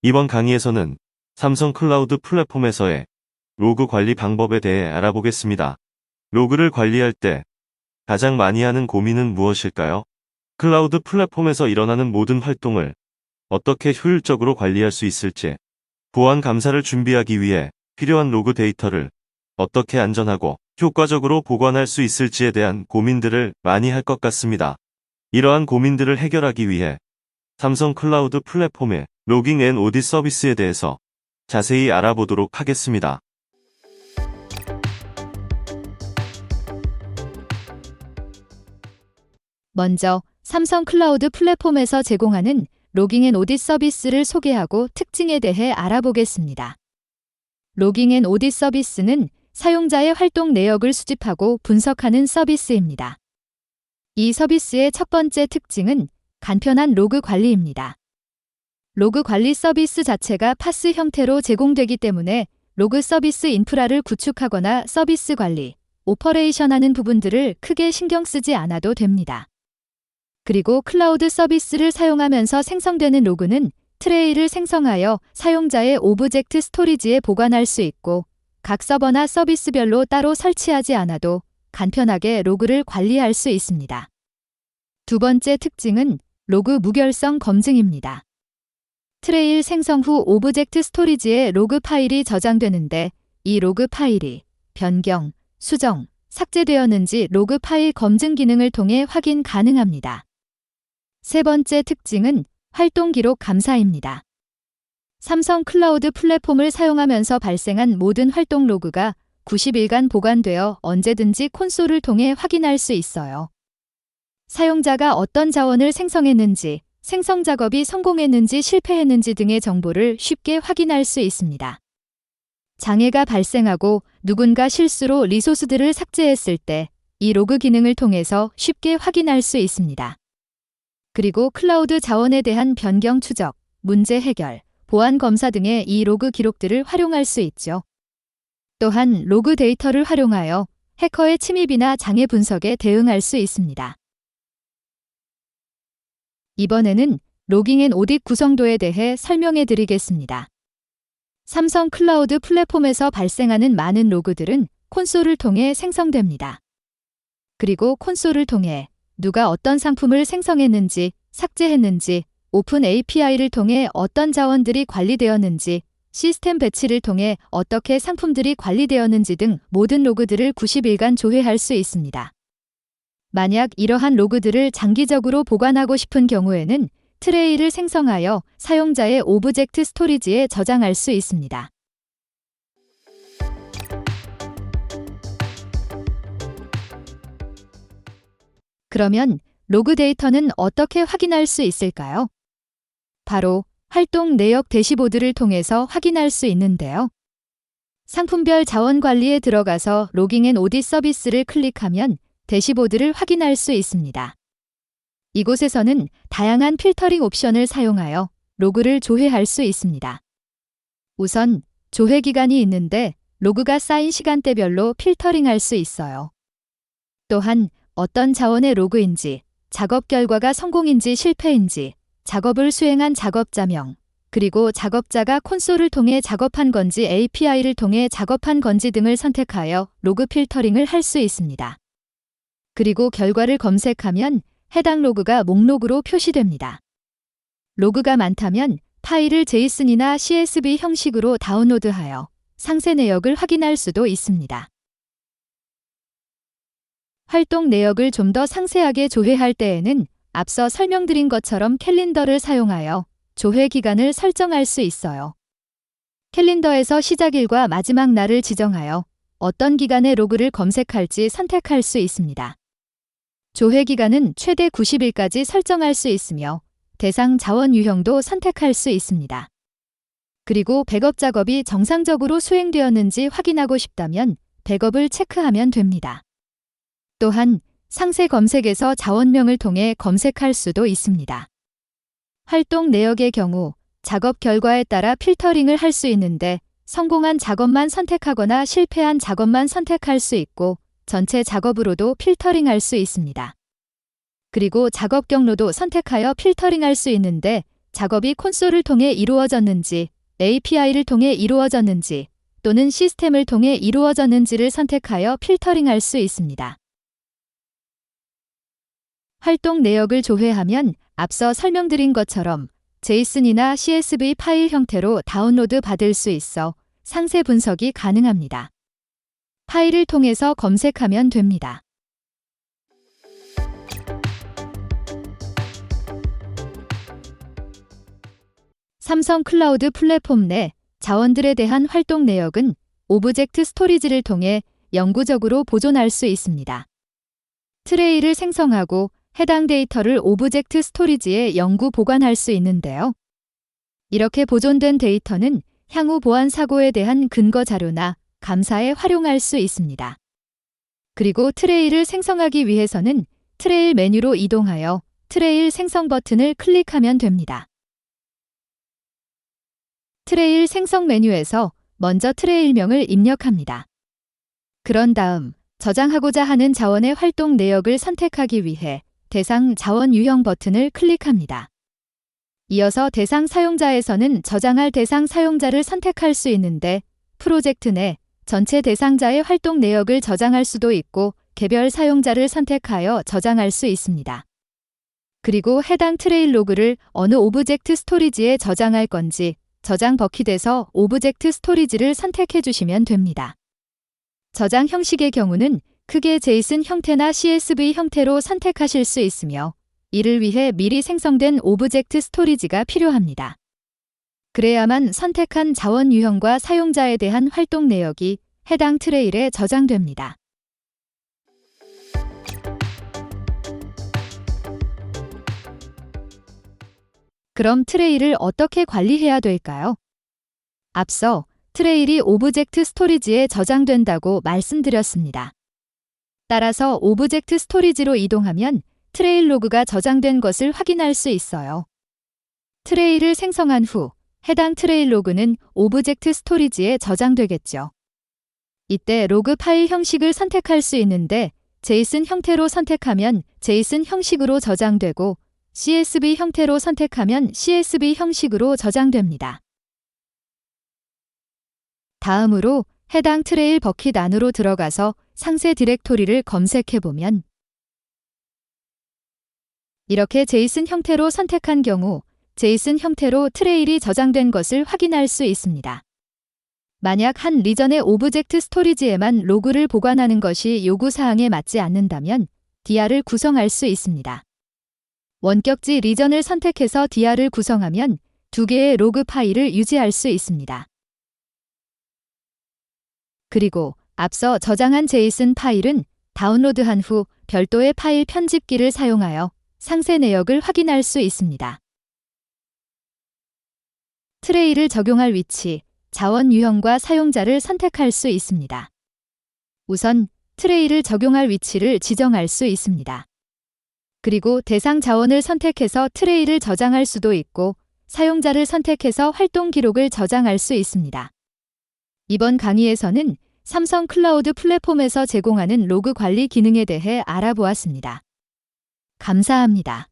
이번 강의에서는 삼성 클라우드 플랫폼에서의 로그 관리 방법에 대해 알아보겠습니다. 로그를 관리할 때 가장 많이 하는 고민은 무엇일까요? 클라우드 플랫폼에서 일어나는 모든 활동을 어떻게 효율적으로 관리할 수 있을지, 보안 감사를 준비하기 위해 필요한 로그 데이터를 어떻게 안전하고 효과적으로 보관할 수 있을지에 대한 고민들을 많이 할 것 같습니다. 이러한 고민들을 해결하기 위해 삼성 클라우드 플랫폼의 로깅 앤 오딧 서비스에 대해서 자세히 알아보도록 하겠습니다. 먼저 삼성 클라우드 플랫폼에서 제공하는 로깅 앤 오딧 서비스를 소개하고 특징에 대해 알아보겠습니다. 로깅 앤 오딧 서비스는 사용자의 활동 내역을 수집하고 분석하는 서비스입니다. 이 서비스의 첫 번째 특징은 간편한 로그 관리입니다. 로그 관리 서비스 자체가 파스 형태로 제공되기 때문에 로그 서비스 인프라를 구축하거나 서비스 관리, 오퍼레이션하는 부분들을 크게 신경 쓰지 않아도 됩니다. 그리고 클라우드 서비스를 사용하면서 생성되는 로그는 트레이를 생성하여 사용자의 오브젝트 스토리지에 보관할 수 있고 각 서버나 서비스별로 따로 설치하지 않아도 간편하게 로그를 관리할 수 있습니다. 두 번째 특징은 로그 무결성 검증입니다. 트레일 생성 후 오브젝트 스토리지에 로그 파일이 저장되는데 이 로그 파일이 변경, 수정, 삭제되었는지 로그 파일 검증 기능을 통해 확인 가능합니다. 세 번째 특징은 활동 기록 감사입니다. 삼성 클라우드 플랫폼을 사용하면서 발생한 모든 활동 로그가 90일간 보관되어 언제든지 콘솔을 통해 확인할 수 있어요. 사용자가 어떤 자원을 생성했는지, 생성 작업이 성공했는지 실패했는지 등의 정보를 쉽게 확인할 수 있습니다. 장애가 발생하고 누군가 실수로 리소스들을 삭제했을 때 이 로그 기능을 통해서 쉽게 확인할 수 있습니다. 그리고 클라우드 자원에 대한 변경 추적, 문제 해결, 보안 검사 등의 이 로그 기록들을 활용할 수 있죠. 또한 로그 데이터를 활용하여 해커의 침입이나 장애 분석에 대응할 수 있습니다. 이번에는 로깅 앤 오딧 구성도에 대해 설명해 드리겠습니다. 삼성 클라우드 플랫폼에서 발생하는 많은 로그들은 콘솔을 통해 생성됩니다. 그리고 콘솔을 통해 누가 어떤 상품을 생성했는지, 삭제했는지, 오픈 API를 통해 어떤 자원들이 관리되었는지, 시스템 배치를 통해 어떻게 상품들이 관리되었는지 등 모든 로그들을 90일간 조회할 수 있습니다. 만약 이러한 로그들을 장기적으로 보관하고 싶은 경우에는 트레이를 생성하여 사용자의 오브젝트 스토리지에 저장할 수 있습니다. 그러면 로그 데이터는 어떻게 확인할 수 있을까요? 바로 활동 내역 대시보드를 통해서 확인할 수 있는데요. 상품별 자원 관리에 들어가서 로깅 앤 오딧 서비스를 클릭하면 대시보드를 확인할 수 있습니다. 이곳에서는 다양한 필터링 옵션을 사용하여 로그를 조회할 수 있습니다. 우선 조회 기간이 있는데 로그가 쌓인 시간대별로 필터링할 수 있어요. 또한 어떤 자원의 로그인지, 작업 결과가 성공인지 실패인지, 작업을 수행한 작업자명, 그리고 작업자가 콘솔을 통해 작업한 건지 API를 통해 작업한 건지 등을 선택하여 로그 필터링을 할 수 있습니다. 그리고 결과를 검색하면 해당 로그가 목록으로 표시됩니다. 로그가 많다면 파일을 JSON이나 CSV 형식으로 다운로드하여 상세 내역을 확인할 수도 있습니다. 활동 내역을 좀 더 상세하게 조회할 때에는 앞서 설명드린 것처럼 캘린더를 사용하여 조회 기간을 설정할 수 있어요. 캘린더에서 시작일과 마지막 날을 지정하여 어떤 기간의 로그를 검색할지 선택할 수 있습니다. 조회 기간은 최대 90일까지 설정할 수 있으며 대상 자원 유형도 선택할 수 있습니다. 그리고 백업 작업이 정상적으로 수행되었는지 확인하고 싶다면 백업을 체크하면 됩니다. 또한 상세 검색에서 자원명을 통해 검색할 수도 있습니다. 활동 내역의 경우 작업 결과에 따라 필터링을 할 수 있는데 성공한 작업만 선택하거나 실패한 작업만 선택할 수 있고 전체 작업으로도 필터링할 수 있습니다. 그리고 작업 경로도 선택하여 필터링할 수 있는데 작업이 콘솔을 통해 이루어졌는지, API를 통해 이루어졌는지, 또는 시스템을 통해 이루어졌는지를 선택하여 필터링할 수 있습니다. 활동 내역을 조회하면 앞서 설명드린 것처럼 JSON이나 CSV 파일 형태로 다운로드 받을 수 있어 상세 분석이 가능합니다. 파일을 통해서 검색하면 됩니다. 삼성 클라우드 플랫폼 내 자원들에 대한 활동 내역은 오브젝트 스토리지를 통해 영구적으로 보존할 수 있습니다. 트레이를 생성하고 해당 데이터를 오브젝트 스토리지에 영구 보관할 수 있는데요. 이렇게 보존된 데이터는 향후 보안 사고에 대한 근거 자료나 감사에 활용할 수 있습니다. 그리고 트레이를 생성하기 위해서는 트레일 메뉴로 이동하여 트레일 생성 버튼을 클릭하면 됩니다. 트레일 생성 메뉴에서 먼저 트레일명을 입력합니다. 그런 다음 저장하고자 하는 자원의 활동 내역을 선택하기 위해 대상 자원 유형 버튼을 클릭합니다. 이어서 대상 사용자에서는 저장할 대상 사용자를 선택할 수 있는데 프로젝트 내 전체 대상자의 활동 내역을 저장할 수도 있고 개별 사용자를 선택하여 저장할 수 있습니다. 그리고 해당 트레일 로그를 어느 오브젝트 스토리지에 저장할 건지 저장 버킷에서 오브젝트 스토리지를 선택해 주시면 됩니다. 저장 형식의 경우는 크게 JSON 형태나 CSV 형태로 선택하실 수 있으며 이를 위해 미리 생성된 오브젝트 스토리지가 필요합니다. 그래야만 선택한 자원 유형과 사용자에 대한 활동 내역이 해당 트레일에 저장됩니다. 그럼 트레일을 어떻게 관리해야 될까요? 앞서 트레일이 오브젝트 스토리지에 저장된다고 말씀드렸습니다. 따라서 오브젝트 스토리지로 이동하면 트레일 로그가 저장된 것을 확인할 수 있어요. 트레일을 생성한 후 해당 트레일 로그는 오브젝트 스토리지에 저장되겠죠. 이때 로그 파일 형식을 선택할 수 있는데 JSON 형태로 선택하면 JSON 형식으로 저장되고 CSV 형태로 선택하면 CSV 형식으로 저장됩니다. 다음으로 해당 트레일 버킷 안으로 들어가서 상세 디렉토리를 검색해보면 이렇게 JSON 형태로 선택한 경우 JSON 형태로 트레일이 저장된 것을 확인할 수 있습니다. 만약 한 리전의 오브젝트 스토리지에만 로그를 보관하는 것이 요구사항에 맞지 않는다면 DR을 구성할 수 있습니다. 원격지 리전을 선택해서 DR을 구성하면 2개의 로그 파일을 유지할 수 있습니다. 그리고 앞서 저장한 JSON 파일은 다운로드한 후 별도의 파일 편집기를 사용하여 상세 내역을 확인할 수 있습니다. 트레이를 적용할 위치, 자원 유형과 사용자를 선택할 수 있습니다. 우선 트레이를 적용할 위치를 지정할 수 있습니다. 그리고 대상 자원을 선택해서 트레이를 저장할 수도 있고 사용자를 선택해서 활동 기록을 저장할 수 있습니다. 이번 강의에서는 삼성 클라우드 플랫폼에서 제공하는 로그 관리 기능에 대해 알아보았습니다. 감사합니다.